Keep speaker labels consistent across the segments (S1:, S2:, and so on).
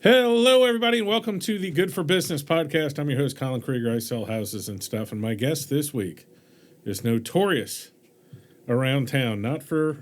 S1: Hello, everybody, and welcome to the Good for Business podcast. I'm your host, Colin Krieger. I sell houses and stuff, and my guest this week is notorious around town, not for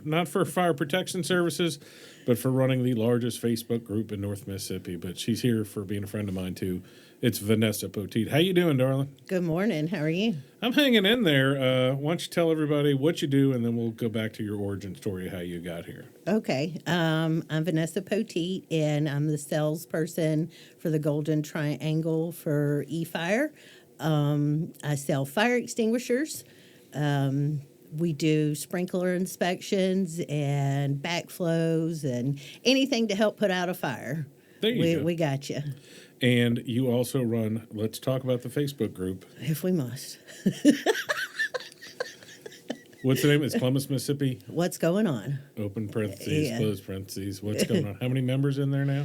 S1: fire protection services, but for running the largest Facebook group in North Mississippi. But she's here for being a friend of mine too. It's Vanessa Poteet. How you doing, darling?
S2: Good morning. How are you?
S1: I'm hanging in there. Why don't you tell everybody what you do, and then we'll go back to your origin story, how you got here.
S2: Okay. I'm Vanessa Poteet, and I'm the salesperson for the Golden Triangle for eFire. I sell fire extinguishers. We do sprinkler inspections and backflows and anything to help put out a fire.
S1: There you go.
S2: We got you.
S1: And you also run, let's talk about the Facebook group.
S2: If we must.
S1: What's the name? It's Columbus, Mississippi.
S2: What's going on?
S1: Open parentheses,
S2: Yeah.
S1: close parentheses. What's going on? How many members in there now?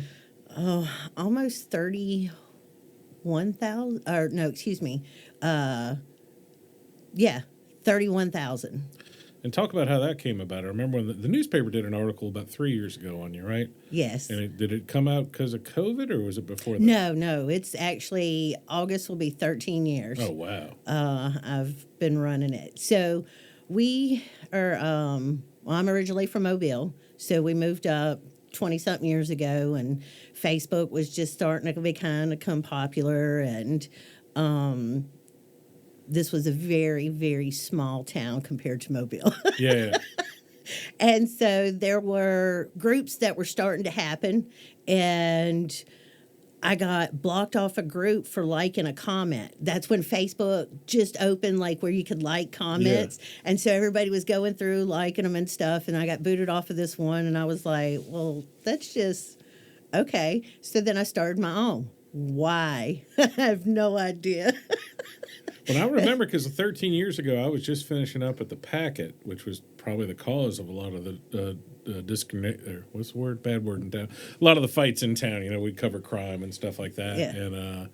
S2: Oh, almost 31,000. Or no, excuse me. Yeah, 31,000.
S1: And talk about how that came about. I remember when the newspaper did an article about 3 years ago on you, right?
S2: Yes.
S1: And did it come out because of COVID, or was it before that?
S2: No. It's actually August will be 13 years.
S1: Oh, wow.
S2: I've been running it. So we are. Well, I'm originally from Mobile, so we moved up 20-something years ago, and Facebook was just starting to become popular, and this was a very, very small town compared to Mobile.
S1: Yeah.
S2: And so there were groups that were starting to happen, and I got blocked off a group for liking a comment. That's when Facebook just opened, like where you could like comments. Yeah. And so everybody was going through liking them and stuff, and I got booted off of this one, and I was like, well, that's just okay. So then I started my own. Why? I have no idea.
S1: Well, I remember because 13 years ago, I was just finishing up at the Packet, which was probably the cause of a lot of the disconnect. Or what's the word? Bad word in town. A lot of the fights in town. You know, we'd cover crime and stuff like that.
S2: Yeah.
S1: And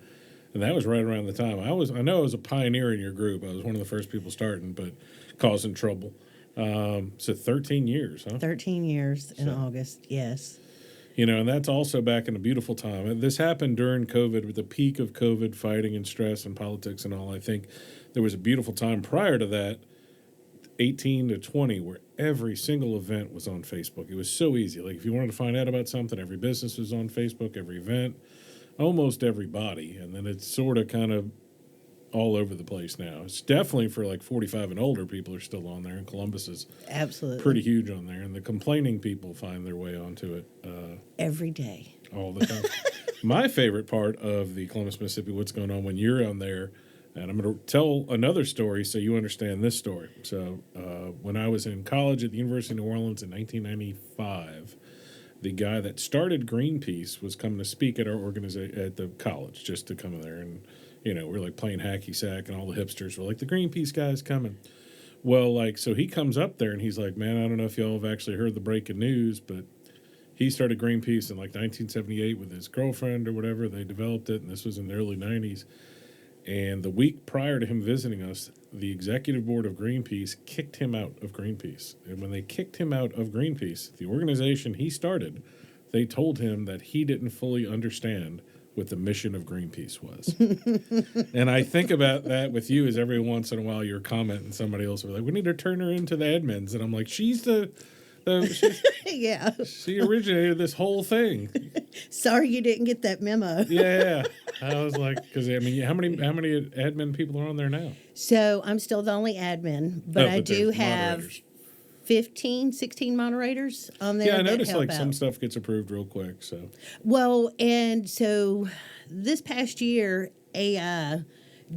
S1: that was right around the time I know I was a pioneer in your group. I was one of the first people starting, but causing trouble. So 13 years, huh?
S2: 13 years in August. Yes.
S1: You know, and that's also back in a beautiful time. And this happened during COVID, with the peak of COVID, fighting and stress and politics and all. I think there was a beautiful time prior to that, 18 to 20, where every single event was on Facebook. It was so easy. Like, if you wanted to find out about something, every business was on Facebook, every event, almost everybody. And then it's sort of kind of all over the place now. It's definitely for like 45 and older people are still on there, and Columbus is
S2: absolutely
S1: pretty huge on there. And the complaining people find their way onto it
S2: every day,
S1: all the time. My favorite part of the Columbus, Mississippi, what's going on when you're on there, and I'm going to tell another story so you understand this story. So when I was in college at the University of New Orleans in 1995, the guy that started Greenpeace was coming to speak at our organization at the college, just to come in there. And you know, we're like playing hacky sack, and all the hipsters were like, the Greenpeace guy's coming. Well, like, so he comes up there and he's like, man, I don't know if y'all have actually heard the breaking news, but he started Greenpeace in like 1978 with his girlfriend or whatever. They developed it, and this was in the early 90s. And the week prior to him visiting us, the executive board of Greenpeace kicked him out of Greenpeace. And when they kicked him out of Greenpeace, the organization he started, they told him that he didn't fully understand what the mission of Greenpeace was. And I think about that with you, as every once in a while you're commenting, somebody else will be like, we need to turn her into the admins. And I'm like, she's
S2: yeah.
S1: She originated this whole thing.
S2: Sorry you didn't get that memo.
S1: Yeah. I was like, because I mean, how many admin people are on there now?
S2: So I'm still the only admin, but I do have
S1: moderators.
S2: 15, 16 moderators on there.
S1: Yeah, I noticed like
S2: out.
S1: some stuff gets approved real quick. So
S2: well, and so this past year, AI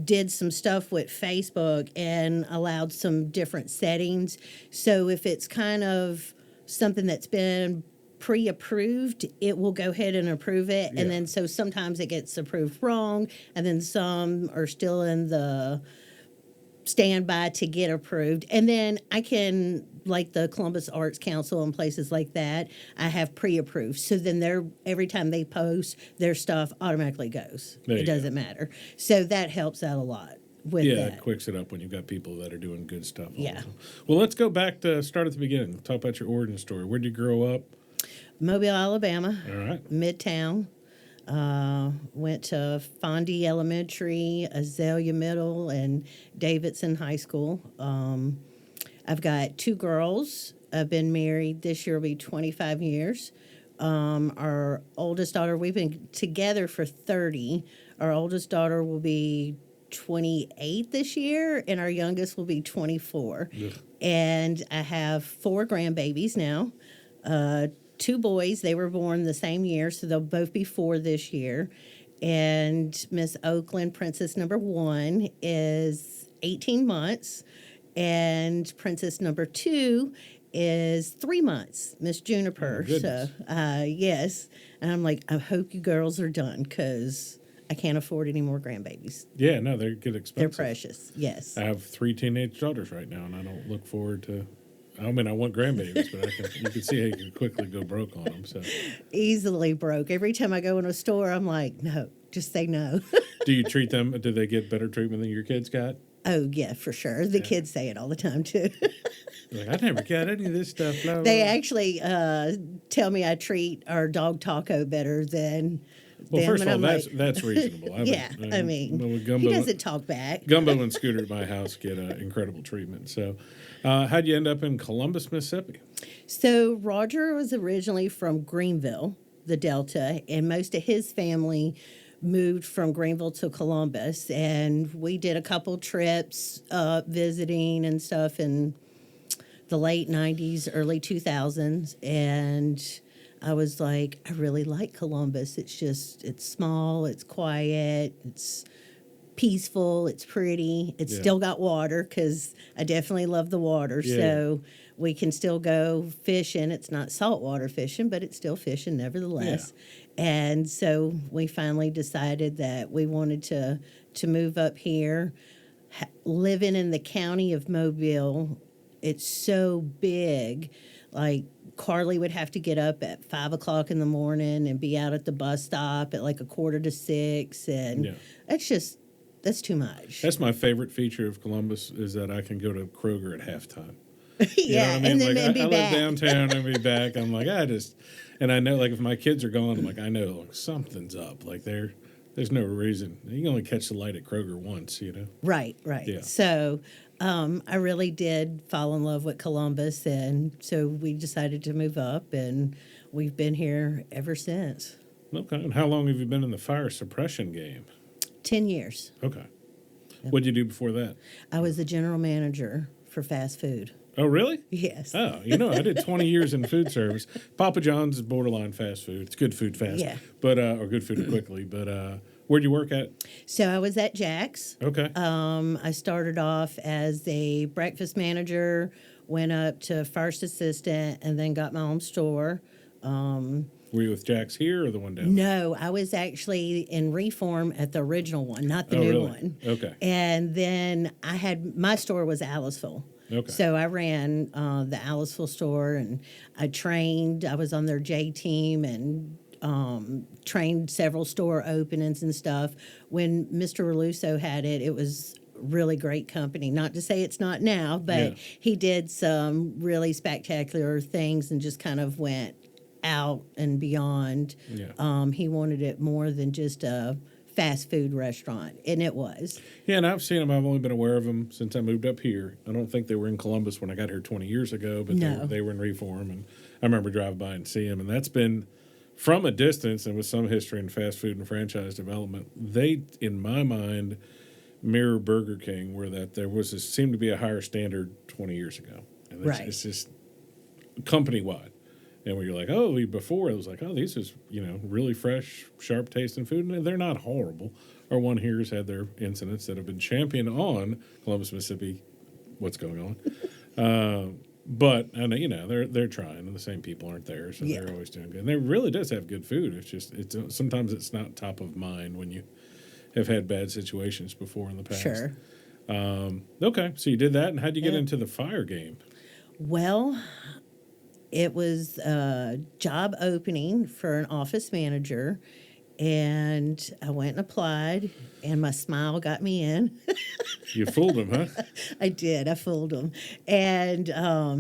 S2: did some stuff with Facebook and allowed some different settings. So if it's kind of something that's been pre-approved, it will go ahead and approve it.
S1: Yeah.
S2: And then so sometimes it gets approved wrong, and then some are still in the standby to get approved. And then I can, like the Columbus Arts Council and places like that, I have pre-approved. So then they're, every time they post, their stuff automatically goes. It doesn't matter. So that helps out a lot with that.
S1: it quicks it up when you've got people that are doing good stuff.
S2: Yeah.
S1: Also. Well, let's go back to start at the beginning. Talk about your origin story. Where did you grow up?
S2: Mobile, Alabama.
S1: All right.
S2: Midtown. Went to Fondy Elementary, Azalea Middle, and Davidson High School. I've got two girls. I've been married. This year will be 25 years. Our oldest daughter, we've been together for 30. Our oldest daughter will be 28 this year, and our youngest will be 24.
S1: Ugh.
S2: And I have four grandbabies now. Two boys, they were born the same year, so they'll both be four this year. And Miss Oakland, Princess number one, is 18 months. And Princess number two is 3 months, Miss Juniper.
S1: Oh, goodness.
S2: So, yes. And I'm like, I hope you girls are done because I can't afford any more grandbabies.
S1: Yeah, no, they get expensive.
S2: They're precious. Yes.
S1: I have 3 teenage daughters right now, and I don't look forward to. I mean, I want grandbabies, but you can see how you can quickly go broke on them. So,
S2: Easily broke. Every time I go in a store, I'm like, no, just say no.
S1: do you treat them? Do they get better treatment than your kids got?
S2: Oh, yeah, for sure. The kids say it all the time, too.
S1: Like, I never got any of this stuff. Blah, blah.
S2: They actually tell me I treat our dog Taco better than
S1: Well,
S2: them.
S1: first of
S2: and
S1: all,
S2: I'm
S1: that's
S2: like,
S1: that's reasonable.
S2: I mean,
S1: with
S2: he
S1: Gumbo,
S2: doesn't talk back.
S1: Gumbo and Scooter at my house get incredible treatment. So, how'd you end up in Columbus, Mississippi?
S2: So Roger was originally from Greenville, the Delta, and most of his family moved from Greenville to Columbus. And we did a couple trips visiting and stuff in the late 90s, early 2000s. And I was like, I really like Columbus. It's small, it's quiet, it's peaceful, it's pretty. It's
S1: Yeah.
S2: still got water because I definitely love the water.
S1: Yeah.
S2: So we can still go fishing. It's not saltwater fishing, but it's still fishing nevertheless. And so we finally decided that we wanted to move up here. Living in the county of Mobile, it's so big. Like Carly would have to get up at 5 o'clock in the morning and be out at the bus stop at like 5:45, and
S1: Yeah.
S2: that's too much.
S1: That's my favorite feature of Columbus is that I can go to Kroger at halftime. You
S2: Yeah,
S1: know what I mean?
S2: and then
S1: Like,
S2: and be
S1: I
S2: back.
S1: live downtown and be back. I'm like, and I know, like, if my kids are gone, I'm like, I know, like, something's up. Like, there's no reason. You can only catch the light at Kroger once, you know?
S2: Right.
S1: Yeah.
S2: So I really did fall in love with Columbus, and so we decided to move up, and we've been here ever since.
S1: Okay. And how long have you been in the fire suppression game?
S2: 10 years.
S1: Okay. What'd you do before that?
S2: I was the general manager for fast food.
S1: Oh, really?
S2: Yes.
S1: Oh, I did 20 years in food service. Papa John's is borderline fast food. It's good food fast,
S2: Yeah.
S1: but or good food quickly. But where'd you work at?
S2: So I was at Jack's.
S1: Okay.
S2: I started off as a breakfast manager, went up to first assistant, and then got my own store.
S1: Were you with Jack's here or the one down?
S2: No, I was actually in reform at the original one, not the
S1: Oh,
S2: new
S1: really?
S2: one.
S1: Okay.
S2: And then my store was Aliceville.
S1: Okay.
S2: So I ran the Aliceville store, and I was on their J team and trained several store openings and stuff. When Mr. Reluso had it, it was really great company. Not to say it's not now, but
S1: Yeah.
S2: he did some really spectacular things and just kind of went out and beyond.
S1: Yeah.
S2: He wanted it more than just a fast food restaurant, and it was.
S1: Yeah, and I've seen them. I've only been aware of them since I moved up here. I don't think they were in Columbus when I got here 20 years ago, but
S2: No.
S1: they were in reform, and I remember driving by and seeing them. And that's been from a distance, and with some history in fast food and franchise development. They, in my mind, mirror Burger King, where that seemed to be a higher standard 20 years ago, and
S2: Right.
S1: it's just company wide. And where you're like, oh, before it was like, oh, these is really fresh, sharp tasting food, and they're not horrible. Our one here's had their incidents that have been championed on Columbus, Mississippi. What's going on? But and they're trying, and the same people aren't there, so
S2: Yeah.
S1: they're always doing good. And they really does have good food. It's just sometimes it's not top of mind when you have had bad situations before in the past.
S2: Sure.
S1: Okay, so you did that, and how'd you get
S2: Yeah.
S1: into the fire game?
S2: Well, it was a job opening for an office manager, And I went and applied, and my smile got me in.
S1: You fooled him, huh?
S2: I did. I fooled him. And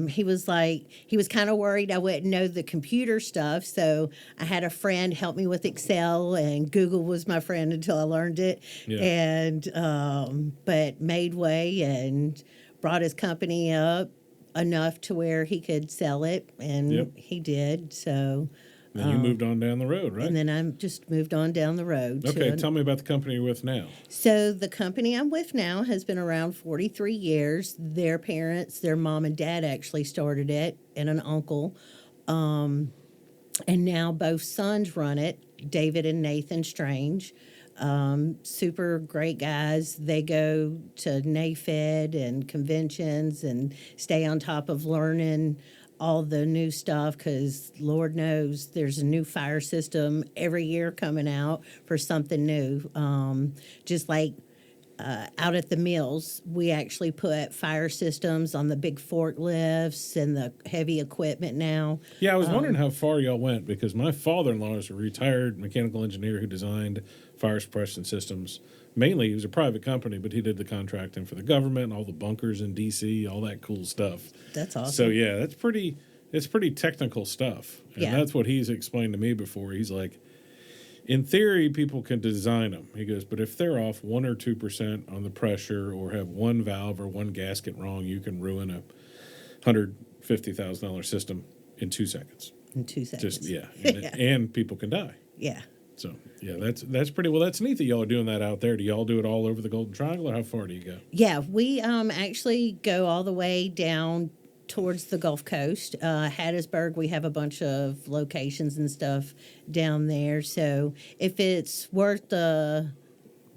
S2: he was kind of worried I wouldn't know the computer stuff. So I had a friend help me with Excel, and Google was my friend until I learned it.
S1: Yeah.
S2: And, but made way and brought his company up enough to where he could sell it. And
S1: Yep.
S2: he did. So,
S1: Then you moved on down the road, right?
S2: and then I just moved on down the road.
S1: Okay, tell me about the company you're with now.
S2: So the company I'm with now has been around 43 years. Their parents, their mom and dad actually started it, and an uncle. And now both sons run it, David and Nathan Strange. Super great guys. They go to NAFED and conventions and stay on top of learning all the new stuff because Lord knows there's a new fire system every year coming out for something new. Just like out at the mills, we actually put fire systems on the big forklifts and the heavy equipment now.
S1: Yeah, I was wondering how far y'all went because my father-in-law is a retired mechanical engineer who designed fire suppression systems. Mainly, he was a private company, but he did the contracting for the government, all the bunkers in D.C., all that cool stuff.
S2: That's awesome.
S1: So yeah, it's pretty technical stuff, and
S2: Yeah.
S1: that's what he's explained to me before. He's like, in theory, people can design them. He goes, but if they're off 1 or 2% on the pressure, or have one valve or one gasket wrong, you can ruin a $150,000 system in 2 seconds.
S2: In 2 seconds.
S1: Just and people can die.
S2: Yeah.
S1: So yeah, that's pretty well. That's neat that y'all are doing that out there. Do y'all do it all over the Golden Triangle, or how far do you go?
S2: Yeah, we actually go all the way down towards the Gulf Coast. Hattiesburg, we have a bunch of locations and stuff down there. So if it's worth the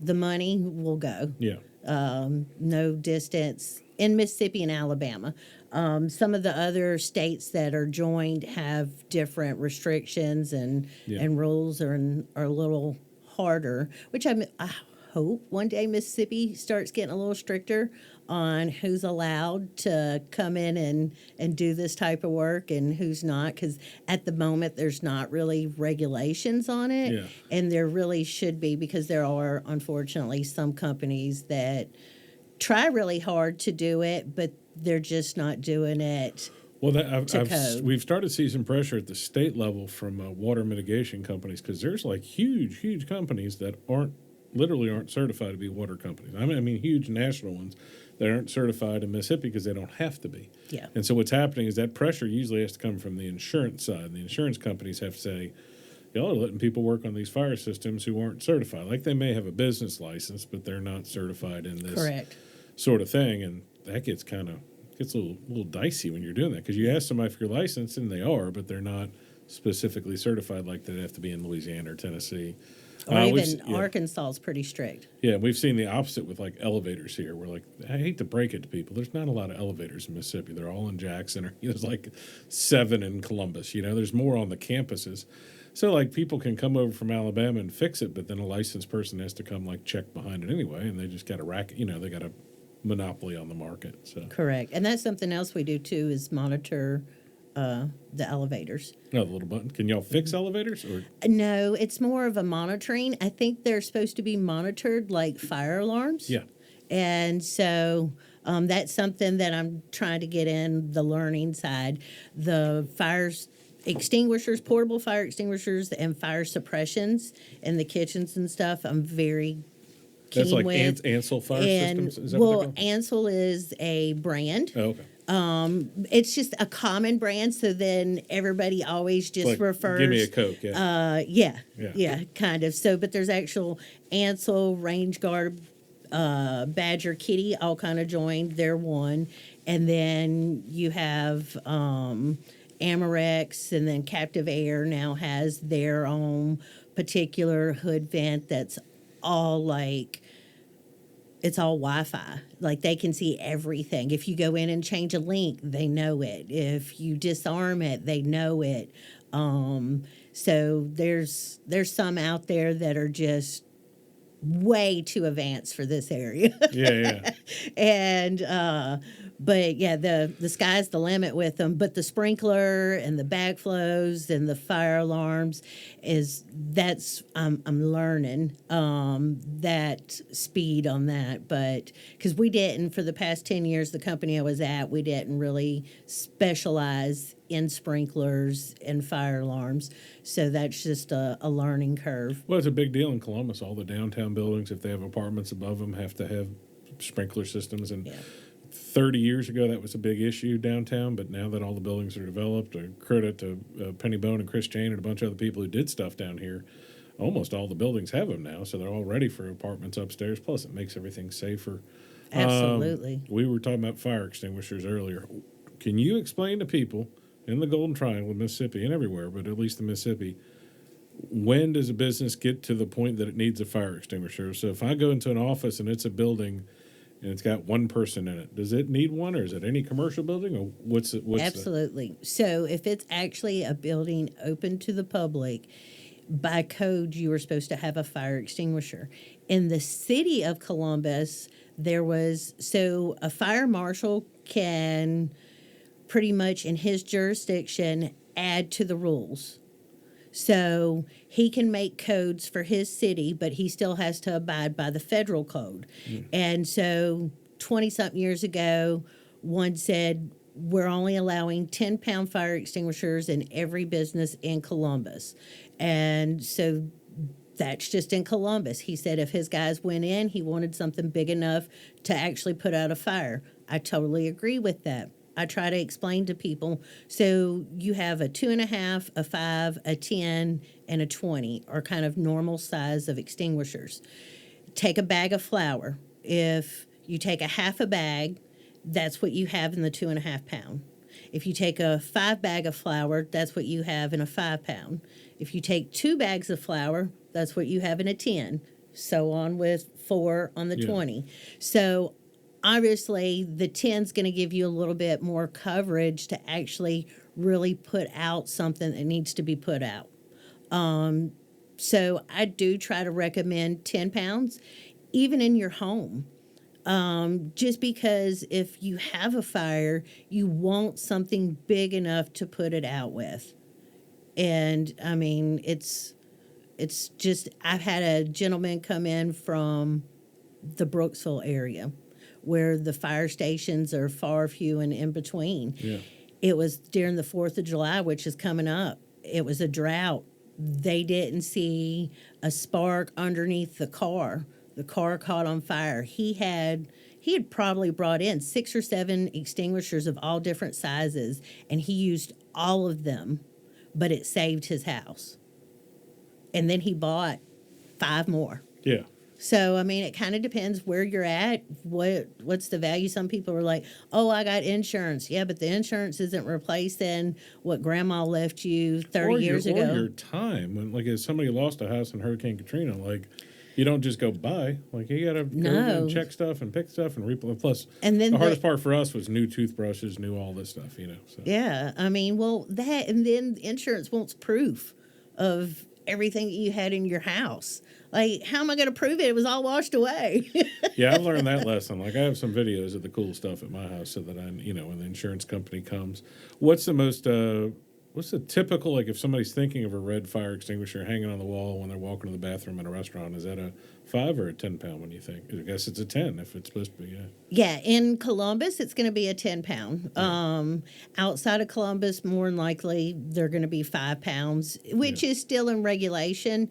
S2: money, we'll go.
S1: Yeah.
S2: No distance in Mississippi and Alabama. Some of the other states that are joined have different restrictions and rules are a little harder, which I hope one day Mississippi starts getting a little stricter on who's allowed to come in and do this type of work and who's not, because at the moment there's not really regulations on it.
S1: Yeah.
S2: And there really should be, because there are unfortunately some companies that try really hard to do it, but they're just not doing it.
S1: Well, we've started to see some pressure at the state level from water mitigation companies, because there's like huge companies that literally aren't certified to be water companies. I mean huge national ones that aren't certified in Mississippi because they don't have to be.
S2: Yeah.
S1: And so what's happening is that pressure usually has to come from the insurance side. The insurance companies have to say, y'all are letting people work on these fire systems who aren't certified. Like they may have a business license, but they're not certified in this
S2: Correct.
S1: sort of thing. And that gets a little dicey when you're doing that, because you ask somebody if you're licensed, and they are, but they're not specifically certified like they'd have to be in Louisiana or Tennessee.
S2: Or even Arkansas is pretty strict.
S1: Yeah, we've seen the opposite with like elevators here. We're like, I hate to break it to people, there's not a lot of elevators in Mississippi. They're all in Jackson, or there's like 7 in Columbus. There's more on the campuses. So like people can come over from Alabama and fix it, but then a licensed person has to come like check behind it anyway, and they just got a racket. They got a monopoly on the market. So
S2: Correct. And that's something else we do too, is monitor the elevators.
S1: the little button. Can y'all fix elevators? Or
S2: No, it's more of a monitoring. I think they're supposed to be monitored like fire alarms.
S1: yeah,
S2: And so that's something that I'm trying to get in the learning side. The extinguishers, portable fire extinguishers, and fire suppressions in the kitchens and stuff, I'm very keen
S1: that's like
S2: with.
S1: Ansel fire systems. Is that
S2: Well,
S1: what they're called?
S2: Ansel is a brand.
S1: Oh, okay.
S2: It's just a common brand, so then everybody always just
S1: Like,
S2: refers.
S1: give me a Coke. Yeah.
S2: Yeah, kind of. So, but there's actual Ansel, Range Guard, Badger, Kitty, all kind of joined. They're one, and then you have Amorex, and then Captive Air now has their own particular hood vent that's all like. It's all Wi-Fi. Like they can see everything. If you go in and change a link, they know it. If you disarm it, they know it. So there's some out there that are just way too advanced for this area.
S1: Yeah.
S2: And But yeah, the sky's the limit with them. But the sprinkler and the backflows and the fire alarms I'm learning that speed on that. But because we didn't, for the past 10 years, the company I was at, we didn't really specialize in sprinklers and fire alarms. So that's just a learning curve.
S1: Well, it's a big deal in Columbus. All the downtown buildings, if they have apartments above them, have to have sprinkler systems. And
S2: Yeah.
S1: 30 years ago, that was a big issue downtown. But now that all the buildings are developed, credit to Penny Bone and Chris Jane and a bunch of other people who did stuff down here, almost all the buildings have them now. So they're all ready for apartments upstairs. Plus, it makes everything safer.
S2: Absolutely.
S1: We were talking about fire extinguishers earlier. Can you explain to people in the Golden Triangle, Mississippi, and everywhere, but at least in Mississippi, when does a business get to the point that it needs a fire extinguisher? So if I go into an office and it's a building and it's got one person in it, does it need one, or is it any commercial building, or what's it?
S2: Absolutely. So if it's actually a building open to the public, by code, you were supposed to have a fire extinguisher. In the city of Columbus, a fire marshal can pretty much in his jurisdiction add to the rules. So he can make codes for his city, but he still has to abide by the federal code. And so 20-something years ago, one said, we're only allowing 10-pound fire extinguishers in every business in Columbus. And so that's just in Columbus. He said if his guys went in, he wanted something big enough to actually put out a fire. I totally agree with that. I try to explain to people. So you have a 2.5, a 5, a 10, and a 20 are kind of normal size of extinguishers. Take a bag of flour. If you take a half a bag, that's what you have in the 2.5 pound. If you take a 5 bag of flour, that's what you have in a 5 pound. If you take 2 bags of flour, that's what you have in a 10. So on with 4 on the 20. So obviously, the 10's going to give you a little bit more coverage to actually really put out something that needs to be put out. So I do try to recommend 10 pounds, even in your home. Just because if you have a fire, you want something big enough to put it out with. And, I mean, it's just, I've had a gentleman come in from the Brooksville area, where the fire stations are far few and in between.
S1: Yeah.
S2: It was during the 4th of July, which is coming up. It was a drought. They didn't see a spark underneath the car. The car caught on fire. He had probably brought in 6 or 7 extinguishers of all different sizes, and he used all of them, but it saved his house. And then he bought 5 more.
S1: Yeah.
S2: So, I mean, it kind of depends where you're at, what's the value. Some people are like, oh, I got insurance. Yeah, but the insurance isn't replacing what grandma left you 30 years ago.
S1: Or your time. When, like, if somebody lost a house in Hurricane Katrina, like, you don't just go buy. Like, you got to go and check stuff and pick stuff and replay. Plus, and then the hardest part for us was new toothbrushes, new all this stuff, you know. So.
S2: Yeah, I mean, well, that, and then insurance wants proof of everything that you had in your house. Like, how am I going to prove it? It was all washed away.
S1: Yeah, I've learned that lesson. Like, I have some videos of the cool stuff at my house so that when the insurance company comes. What's the typical, like, if somebody's thinking of a red fire extinguisher hanging on the wall when they're walking to the bathroom in a restaurant, is that a 5 or a 10 pound when you think? I guess it's a 10 if it's supposed to be, yeah.
S2: Yeah, in Columbus, it's going to be a 10 pound. Yeah. Outside of Columbus, more than likely, they're going to be 5 pounds, which is still in regulation.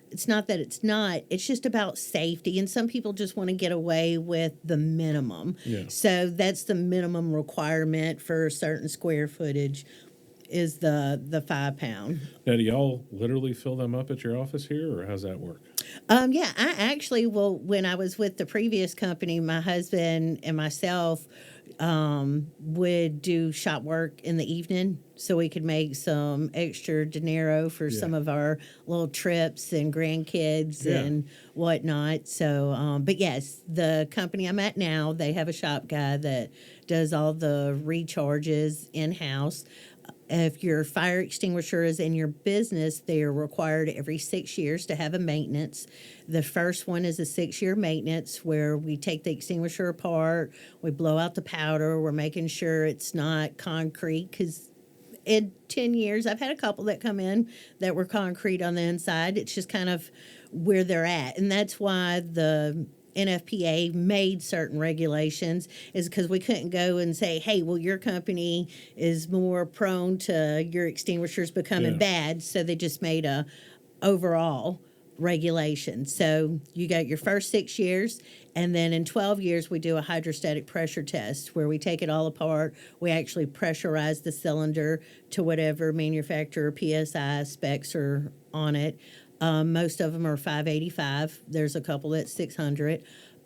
S2: It's not that it's not. It's just about safety, and some people just want to get away with the minimum.
S1: Yeah.
S2: So that's the minimum requirement for a certain square footage is the 5 pound.
S1: Now, do y'all literally fill them up at your office here, or how's that work?
S2: Yeah, I actually, when I was with the previous company, my husband and myself would do shop work in the evening so we could make some extra dinero for some of our little trips and grandkids and whatnot. So, but yes, the company I'm at now, they have a shop guy that does all the recharges in-house. If your fire extinguisher is in your business, they are required every 6 years to have a maintenance. The first one is a 6-year maintenance where we take the extinguisher apart, we blow out the powder, we're making sure it's not concrete, because in 10 years, I've had a couple that come in that were concrete on the inside. It's just kind of where they're at. And that's why the NFPA made certain regulations, is because we couldn't go and say, hey, well, your company is more prone to your extinguishers becoming bad. So they just made a overall regulation. So you got your first 6 years, and then in 12 years, we do a hydrostatic pressure test where we take it all apart. We actually pressurize the cylinder to whatever manufacturer PSI specs are on it. Most of them are 585. There's a couple that's 600.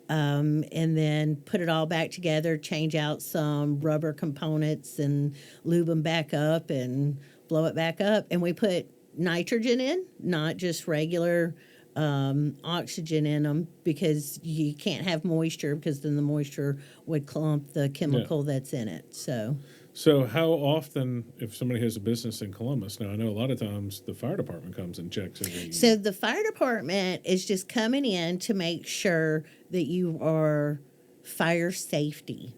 S2: And then put it all back together, change out some rubber components and lube them back up and blow it back up. And we put nitrogen in, not just regular oxygen in them, because you can't have moisture, because then the moisture would clump the chemical that's in it.
S1: So how often, if somebody has a business in Columbus, now I know a lot of times the fire department comes and checks every year.
S2: So the fire department is just coming in to make sure that you are fire safety.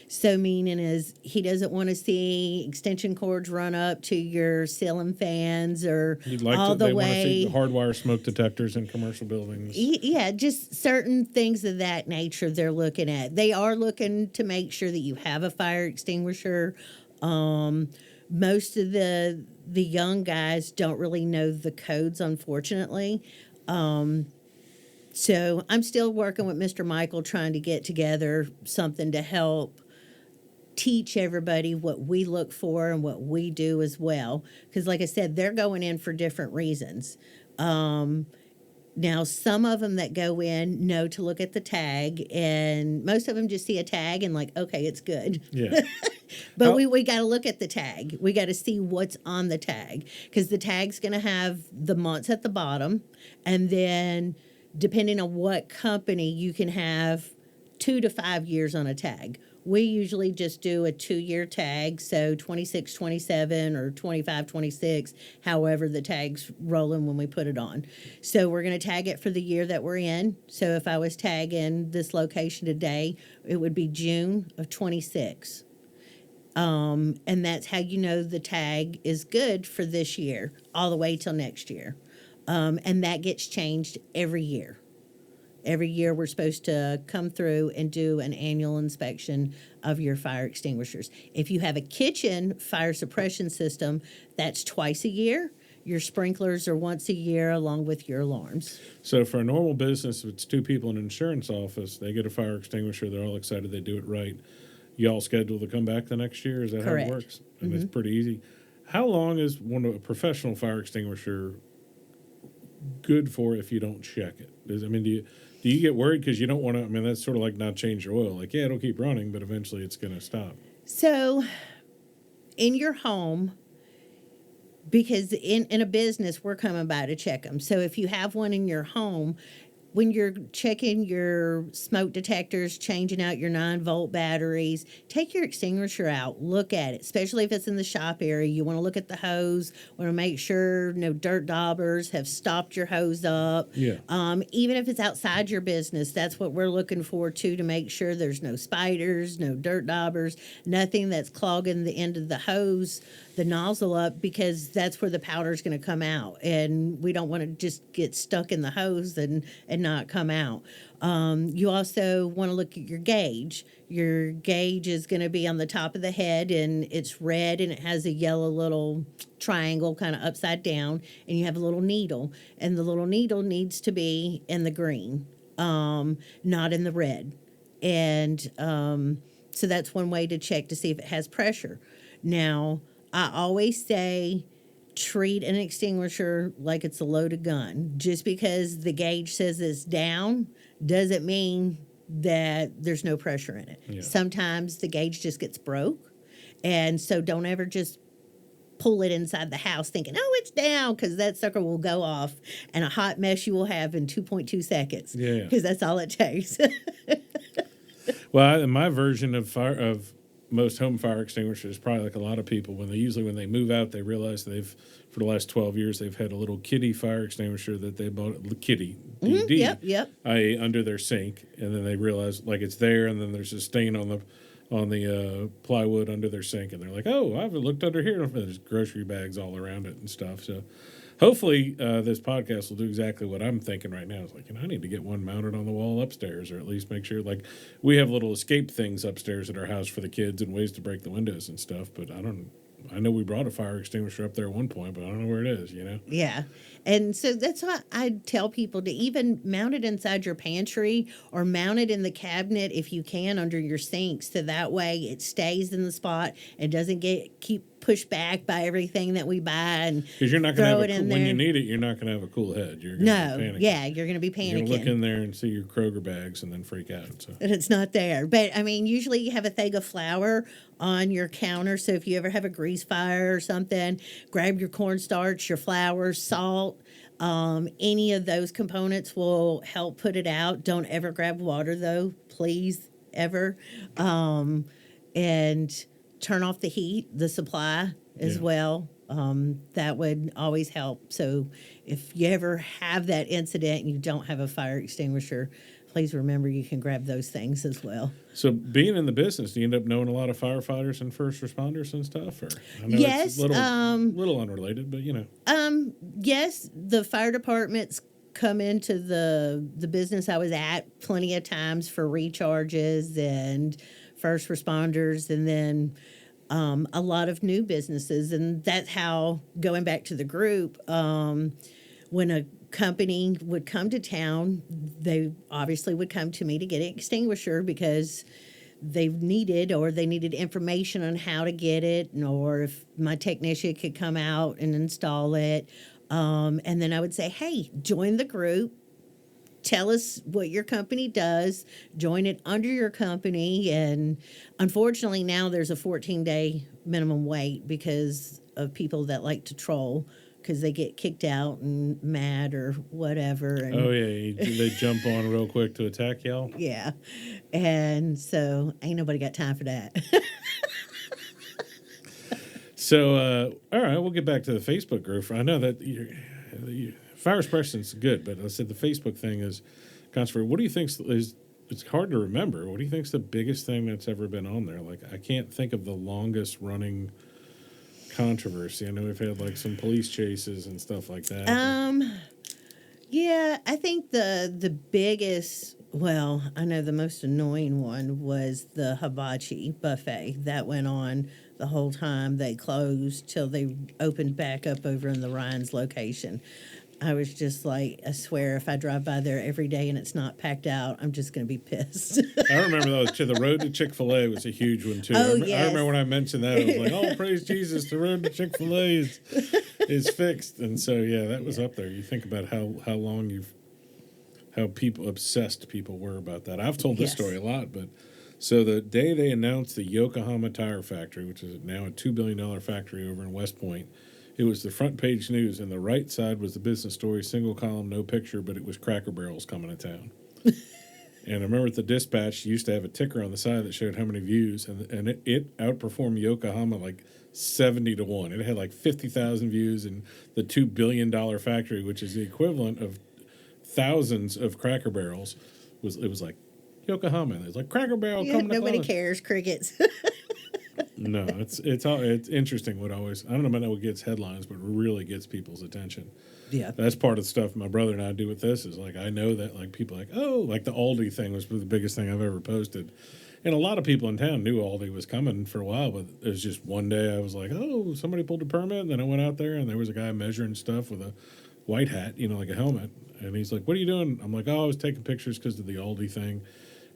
S2: So meaning is he doesn't want to see extension cords run up to your ceiling fans or all the
S1: they
S2: way.
S1: Want to see hardwire smoke detectors in commercial buildings.
S2: Yeah, just certain things of that nature they're looking at. They are looking to make sure that you have a fire extinguisher. Most of the young guys don't really know the codes, unfortunately. So I'm still working with Mr. Michael, trying to get together something to help teach everybody what we look for and what we do as well. Because like I said, they're going in for different reasons. Now, some of them that go in know to look at the tag, and most of them just see a tag and like, okay, it's good.
S1: Yeah.
S2: But we got to look at the tag. We got to see what's on the tag, because the tag's going to have the months at the bottom. And then depending on what company, you can have 2 to 5 years on a tag. We usually just do a 2-year tag, so 26, 27, or 25, 26, however the tag's rolling when we put it on. So we're going to tag it for the year that we're in. So if I was tagging this location today, it would be June of 26. And that's how you know the tag is good for this year, all the way till next year. And that gets changed every year. Every year we're supposed to come through and do an annual inspection of your fire extinguishers. If you have a kitchen fire suppression system, that's twice a year. Your sprinklers are once a year, along with your alarms.
S1: So for a normal business, if it's 2 people in an insurance office, they get a fire extinguisher, they're all excited, they do it right. Y'all schedule to come back the next year? Is that
S2: Correct.
S1: how it works? And it's pretty easy. How long is a professional fire extinguisher good for if you don't check it? Do you get worried because you don't want to? That's sort of like not change your oil. Like, yeah, it'll keep running, but eventually it's going to stop.
S2: So in your home, because in a business, we're coming by to check them. So if you have one in your home, when you're checking your smoke detectors, changing out your 9-volt batteries, take your extinguisher out, look at it, especially if it's in the shop area. You want to look at the hose, want to make sure no dirt daubers have stopped your hose up.
S1: Yeah.
S2: Even if it's outside your business, that's what we're looking for too, to make sure there's no spiders, no dirt daubers, nothing that's clogging the end of the hose, the nozzle up, because that's where the powder is going to come out, and we don't want to just get stuck in the hose and not come out. You also want to look at your gauge. Your gauge is going to be on the top of the head, and it's red, and it has a yellow little triangle kind of upside down, and you have a little needle, and the little needle needs to be in the green, not in the red. And so that's one way to check to see if it has pressure. Now, I always say treat an extinguisher like it's a loaded gun. Just because the gauge says it's down doesn't mean that there's no pressure in it.
S1: Yeah.
S2: Sometimes the gauge just gets broke. And so don't ever just pull it inside the house thinking, oh, it's down, because that sucker will go off, and a hot mess you will have in 2.2 seconds.
S1: Yeah.
S2: Because that's all it takes.
S1: Well, in my version of most home fire extinguishers, probably like a lot of people, when they move out, they realize they've for the last 12 years they've had a little kitty fire extinguisher that they bought, kitty DD,
S2: Yep.
S1: i.e. under their sink, and then they realize like it's there, and then there's a stain on the plywood under their sink, and they're like, oh, I haven't looked under here. There's grocery bags all around it and stuff. So hopefully this podcast will do exactly what I'm thinking right now. It's like, I need to get one mounted on the wall upstairs, or at least make sure, like, we have little escape things upstairs at our house for the kids and ways to break the windows and stuff. But I know we brought a fire extinguisher up there at one point, but I don't know where it is,
S2: Yeah. And so that's why I tell people to even mount it inside your pantry or mount it in the cabinet if you can under your sink. So that way it stays in the spot and doesn't keep pushed back by everything that we buy and
S1: because you're not going
S2: throw
S1: to
S2: it in
S1: when
S2: there.
S1: you need it, you're not going to have a cool head. You're going
S2: No,
S1: to be panicking.
S2: yeah, you're going to be
S1: You're going to look
S2: panicking.
S1: in there and see your Kroger bags and then freak out. So.
S2: And it's not there. But I mean, usually you have a thing of flour on your counter. So if you ever have a grease fire or something, grab your cornstarch, your flour, salt. Any of those components will help put it out. Don't ever grab water though, please, ever. And turn off the heat, the supply as well. That would always help. So if you ever have that incident and you don't have a fire extinguisher, please remember you can grab those things as well.
S1: So being in the business, do you end up knowing a lot of firefighters and first responders and stuff? Or I know
S2: Yes,
S1: it's a little unrelated, but
S2: Yes, the fire departments come into the business I was at plenty of times for recharges and first responders, and then a lot of new businesses. And that's how, going back to the group, when a company would come to town, they obviously would come to me to get an extinguisher because they needed information on how to get it, or if my technician could come out and install it. And then I would say, hey, join the group. Tell us what your company does. Join it under your company. And unfortunately, now there's a 14-day minimum wait because of people that like to troll because they get kicked out and mad or whatever. And
S1: they jump on real quick to attack y'all.
S2: yeah. And so ain't nobody got time for that.
S1: So, all right, we'll get back to the Facebook group. I know that fire suppression's good, but I said the Facebook thing is controversial. What do you think is? It's hard to remember. What do you think's the biggest thing that's ever been on there? Like, I can't think of the longest running controversy. I know we've had like some police chases and stuff like that.
S2: Yeah, I think the biggest, well, I know the most annoying one was the hibachi buffet that went on the whole time. They closed till they opened back up over in the Ryan's location. I was just like, I swear, if I drive by there every day and it's not packed out, I'm just going to be pissed.
S1: I remember those. The road to Chick-fil-A was a huge one, too.
S2: Oh,
S1: I
S2: yes.
S1: remember when I mentioned that, I was like, oh, praise Jesus, the road to Chick-fil-A is fixed. And so, yeah, that was up there. You think about how long how obsessed people were about that. I've told this story a lot, but so the day they announced the Yokohama Tire Factory, which is now a $2 billion factory over in West Point, it was the front page news, and the right side was the business story, single column, no picture, but it was Cracker Barrels coming to town. And I remember at the Dispatch, you used to have a ticker on the side that showed how many views, and it outperformed Yokohama like 70-1. It had like 50,000 views, and the $2 billion factory, which is the equivalent of thousands of Cracker Barrels, it was like Yokohama. It was like Cracker Barrel coming to
S2: Nobody
S1: Columbus.
S2: cares, crickets.
S1: No, it's interesting what always, I don't know about what gets headlines, but really gets people's attention.
S2: Yeah.
S1: That's part of the stuff my brother and I do with this is like, I know that like people are like, oh, like the Aldi thing was the biggest thing I've ever posted. And a lot of people in town knew Aldi was coming for a while, but it was just one day I was like, oh, somebody pulled a permit. And then I went out there and there was a guy measuring stuff with a white hat, like a helmet. And he's like, what are you doing? I'm like, oh, I was taking pictures because of the Aldi thing.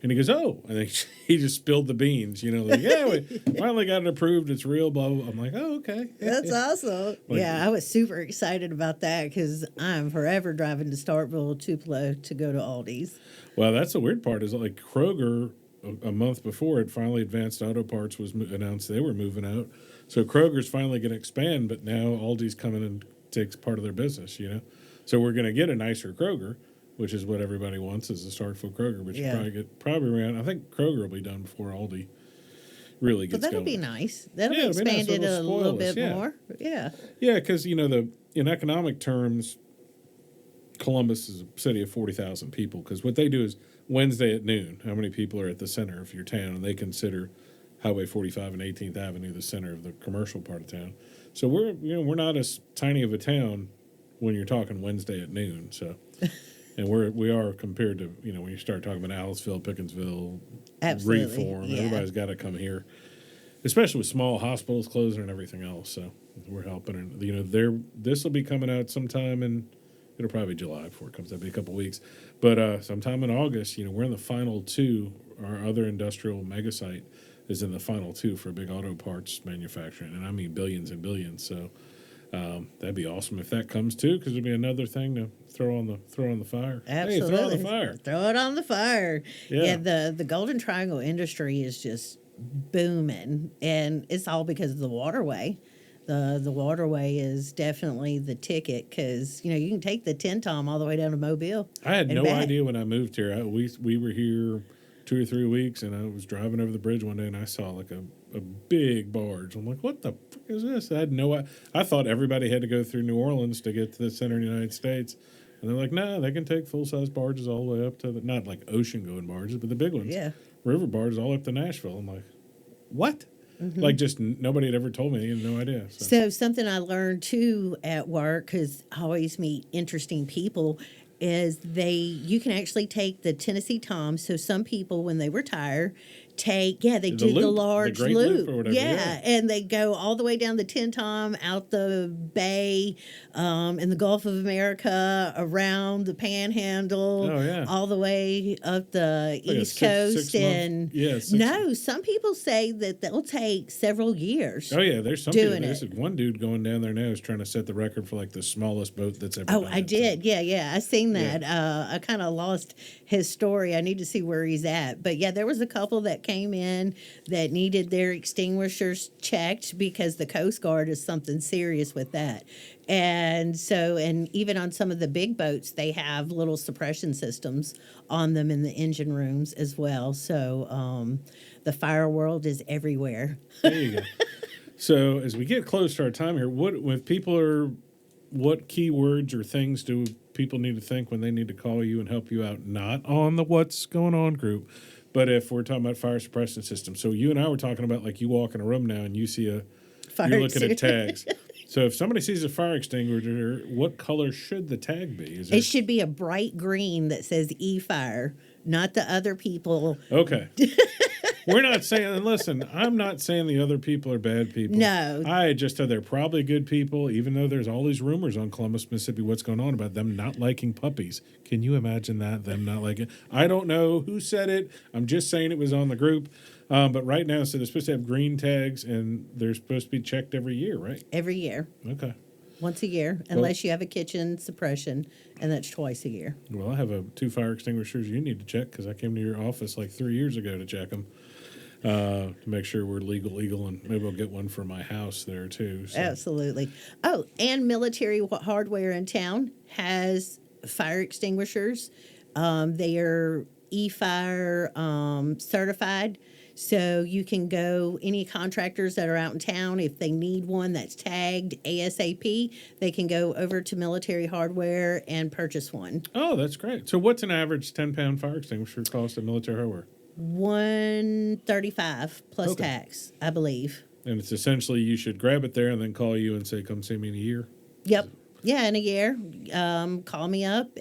S1: And he goes, oh, and he just spilled the beans, like, yeah, we finally got it approved. It's real, blah, blah. I'm like, oh, okay.
S2: That's awesome.
S1: Like,
S2: yeah, I was super excited about that because I'm forever driving to Starkville, Tupelo to go to Aldi's.
S1: Well, that's the weird part is like Kroger, a month before it, finally Advanced Auto Parts was announced they were moving out. So Kroger's finally going to expand, but now Aldi's coming and takes part of their business, So we're going to get a nicer Kroger, which is what everybody wants is a Starkville Kroger, but you probably around. I think Kroger will be done before Aldi really
S2: But
S1: gets
S2: that'll
S1: going.
S2: be nice. That'll
S1: Yeah,
S2: be
S1: it'll be nice.
S2: expanded
S1: It'll
S2: a
S1: spoil
S2: little
S1: us,
S2: bit
S1: yeah.
S2: more. Yeah.
S1: Yeah, because in economic terms, Columbus is a city of 40,000 people. Because what they do is Wednesday at noon, how many people are at the center of your town, and they consider Highway 45 and 18th Avenue the center of the commercial part of town. So we're not as tiny of a town when you're talking Wednesday at noon. So, and we are compared to when you start talking about Aliceville, Pickensville,
S2: Absolutely.
S1: Reform,
S2: Yeah.
S1: everybody's got to come here, especially with small hospitals closing and everything else. So we're helping, and this will be coming out sometime in. It'll probably be July before it comes out. It'll be a couple weeks, but sometime in August, we're in the final two. Our other industrial mega site is in the final two for big auto parts manufacturing, and I mean billions and billions. So that'd be awesome if that comes too, because it'd be another thing to throw on the fire.
S2: Absolutely.
S1: Hey, throw on the fire.
S2: Throw it on the fire.
S1: Yeah.
S2: The Golden Triangle industry is just booming, and it's all because of the waterway. The waterway is definitely the ticket because you can take the 10 Tom all the way down to Mobile.
S1: I had
S2: and
S1: no
S2: back.
S1: idea when I moved here. We were here 2 or 3 weeks, and I was driving over the bridge one day, and I saw like a big barge. I'm like, what the fuck is this? I had no. I thought everybody had to go through New Orleans to get to the center of the United States, and they're like, nah, they can take full size barges all the way up to not like ocean going barges, but the big ones.
S2: Yeah.
S1: River barges all up to Nashville. I'm like, what?
S2: Mm-hmm.
S1: Like just nobody had ever told me. I had no idea.
S2: So something I learned too at work, because I always meet interesting people, is you can actually take the Tennessee Tom. So some people, when they retire, they do the
S1: loop,
S2: large
S1: the great loop or whatever, yeah.
S2: And they go all the way down the 10 Tom, out the bay, in the Gulf of America, around the Panhandle, all the way up the East Coast.
S1: And
S2: no, some people say that they'll take several years.
S1: Oh yeah, there's some
S2: doing
S1: There's one dude going down there now who's trying to set the record for like the smallest boat that's ever.
S2: Oh,
S1: done
S2: I did.
S1: So.
S2: Yeah, I seen that. Yeah. I kind of lost his story. I need to see where he's at. But yeah, there was a couple that came in that needed their extinguishers checked because the Coast Guard is something serious with that. And even on some of the big boats, they have little suppression systems on them in the engine rooms as well. So the fire world is everywhere.
S1: There you go. So as we get close to our time here, what keywords or things do people need to think when they need to call you and help you out? Not on the What's Going On group, but if we're talking about fire suppression systems. So you and I were talking about, like, you walk in a room now and you see you're looking at tags. So if somebody sees a fire extinguisher, what color should the tag be?
S2: It should be a bright green that says E-Fire, not the other people.
S1: Okay. We're not saying, listen, I'm not saying the other people are bad people.
S2: No.
S1: I just said they're probably good people, even though there's all these rumors on Columbus, Mississippi, what's going on about them not liking puppies. Can you imagine that? Them not liking? I don't know who said it. I'm just saying it was on the group. But right now, so they're supposed to have green tags, and they're supposed to be checked every year, right?
S2: Every year.
S1: Okay.
S2: Once a year, unless you have a kitchen suppression, and that's twice a year.
S1: Well, I have 2 fire extinguishers you need to check, because I came to your office like 3 years ago to check them. To make sure we're legal, and maybe I'll get one for my house there too. So.
S2: Absolutely. Oh, and Military Hardware in town has fire extinguishers. They are E-Fire certified, so you can go, any contractors that are out in town, if they need one that's tagged ASAP, they can go over to Military Hardware and purchase one.
S1: Oh, that's great. So what's an average 10-pound fire extinguisher cost at Military Hardware?
S2: $135 plus tax, I believe.
S1: And it's essentially you should grab it there and then call you and say, come see me in a year?
S2: Yep. Yeah, in a year. Call me up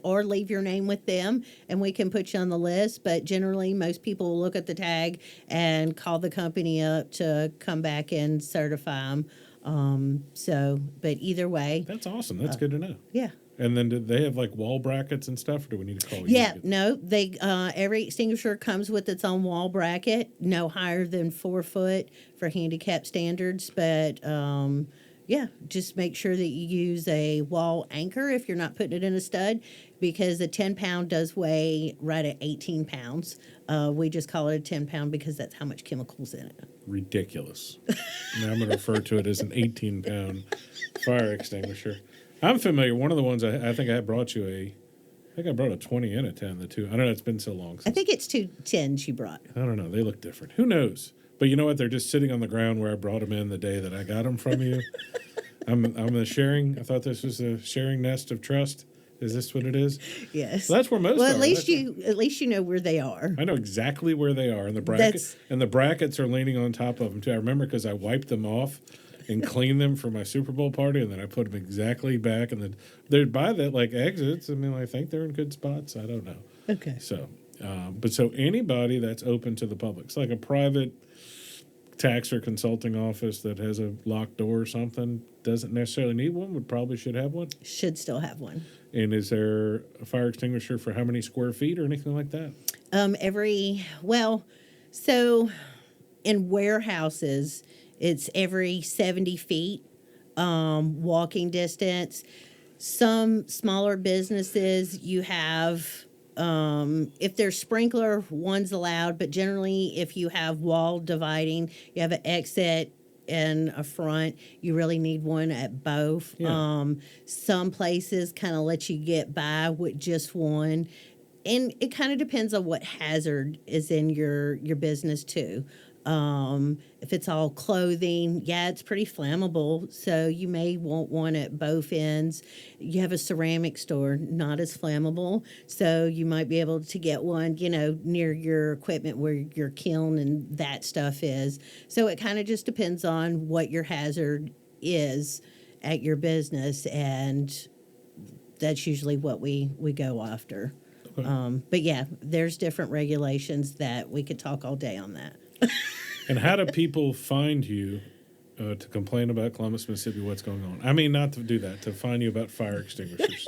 S2: or leave your name with them, and we can put you on the list. But generally, most people will look at the tag and call the company up to come back and certify them. But either way.
S1: That's awesome. That's good to know.
S2: Yeah.
S1: And then do they have like wall brackets and stuff, or do we need to call you?
S2: Yeah, no. They every extinguisher comes with its own wall bracket, no higher than 4 foot for handicap standards. But just make sure that you use a wall anchor if you're not putting it in a stud, because a 10-pound does weigh right at 18 pounds. We just call it a 10-pound because that's how much chemicals in it.
S1: Ridiculous. Now I'm going to refer to it as an 18-pound fire extinguisher. I'm familiar. One of the ones I think I brought you I brought a 20 and a 10, the two. I don't know. It's been so long.
S2: I think it's 2 10s you brought.
S1: I don't know. They look different. Who knows? But you know what? They're just sitting on the ground where I brought them in the day that I got them from you. I'm a sharing. I thought this was a sharing nest of trust. Is this what it is?
S2: Yes.
S1: Well, that's where most
S2: Well,
S1: are.
S2: at least you know where they are.
S1: I know exactly where they are, and the brackets are leaning on top of them too. I remember because I wiped them off and cleaned them for my Super Bowl party, and then I put them exactly back. And then they're by the exits. I mean, I think they're in good spots. I don't know.
S2: Okay.
S1: So, so anybody that's open to the public, it's like a private tax or consulting office that has a locked door or something, doesn't necessarily need one, probably should have one.
S2: Should still have one.
S1: And is there a fire extinguisher for how many square feet or anything like that?
S2: So in warehouses, it's every 70 feet, walking distance. Some smaller businesses, you have, if there's sprinkler, one's allowed, but generally if you have wall dividing, you have an exit and a front, you really need one at both.
S1: Yeah.
S2: Some places kind of let you get by with just one. And it kind of depends on what hazard is in your business too. If it's all clothing, yeah, it's pretty flammable. So you may want one at both ends. You have a ceramic store, not as flammable. So you might be able to get one, near your equipment where your kiln and that stuff is. So it kind of just depends on what your hazard is at your business. And that's usually what we go after.
S1: Okay.
S2: But yeah, there's different regulations that we could talk all day on that.
S1: And how do people find you to complain about Columbus, Mississippi, what's going on? I mean, not to do that, to find you about fire extinguishers.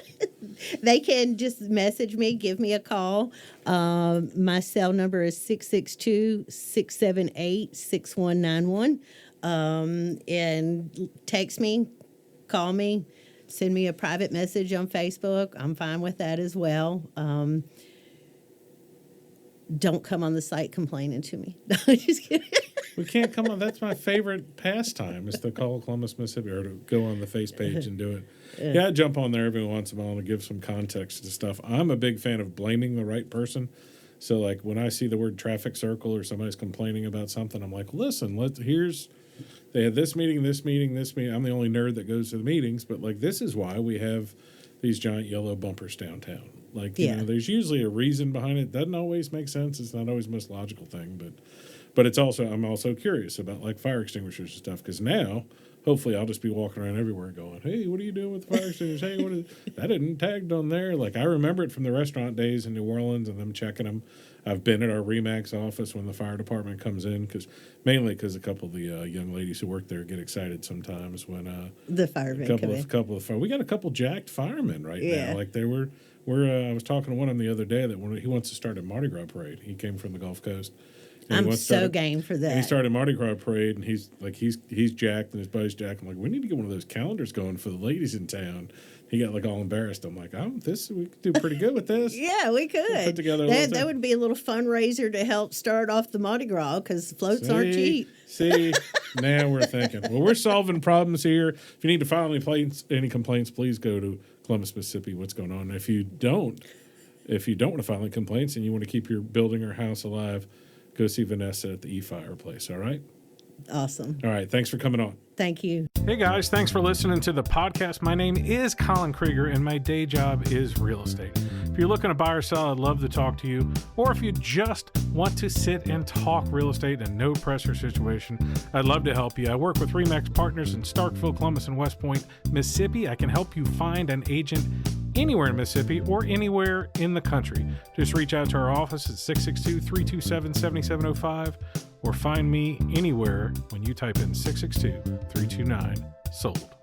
S2: They can just message me, give me a call. My cell number is 662-678-6191. And text me, call me, send me a private message on Facebook. I'm fine with that as well. Don't come on the site complaining to me. No, just kidding.
S1: We can't come on. That's my favorite pastime, is to call Columbus, Mississippi, or to go on the face page and do it. Yeah, I jump on there every once in a while to give some context to stuff. I'm a big fan of blaming the right person. So, like, when I see the word traffic circle or somebody's complaining about something, I'm like, listen, they had this meeting. I'm the only nerd that goes to the meetings, but, like, this is why we have these giant yellow bumpers downtown. Like, you know, there's usually a reason behind it. Doesn't always make sense. It's not always the most logical thing, but it's also, I'm also curious about, like, fire extinguishers and stuff, because now, hopefully, I'll just be walking around everywhere going, hey, what are you doing with the fire extinguishers? Hey, that isn't tagged on there. Like, I remember it from the restaurant days in New Orleans and them checking them. I've been at our Remax office when the fire department comes in, mainly because a couple of the young ladies who work there get excited sometimes when
S2: the firemen come in.
S1: We got a couple jacked firemen now. Like, I was talking to one of them the other day that he wants to start a Mardi Gras parade. He came from the Gulf Coast.
S2: I'm so game for that.
S1: And he started a Mardi Gras parade, and he's jacked, and his buddy's jacked. I'm like, we need to get one of those calendars going for the ladies in town. He got, like, all embarrassed. I'm like, we could do pretty good with this.
S2: Yeah, we could.
S1: We'll put together
S2: that would be a little fundraiser to help start off the Mardi Gras, because floats aren't cheap.
S1: See, now we're thinking. Well, we're solving problems here. If you need to file any complaints, please go to Columbus, Mississippi. What's going on? If you don't want to file any complaints and you want to keep your building or house alive, go see Vanessa at the e-fireplace, all right?
S2: Awesome.
S1: All right, thanks for coming on.
S2: Thank you.
S1: Hey guys, thanks for listening to the podcast. My name is Colin Krieger, and my day job is real estate. If you're looking to buy or sell, I'd love to talk to you. Or if you just want to sit and talk real estate in a no-pressure situation, I'd love to help you. I work with Remax Partners in Starkville, Columbus, and West Point, Mississippi. I can help you find an agent anywhere in Mississippi or anywhere in the country. Just reach out to our office at 662-327-7705 or find me anywhere when you type in 662-329-SOLD.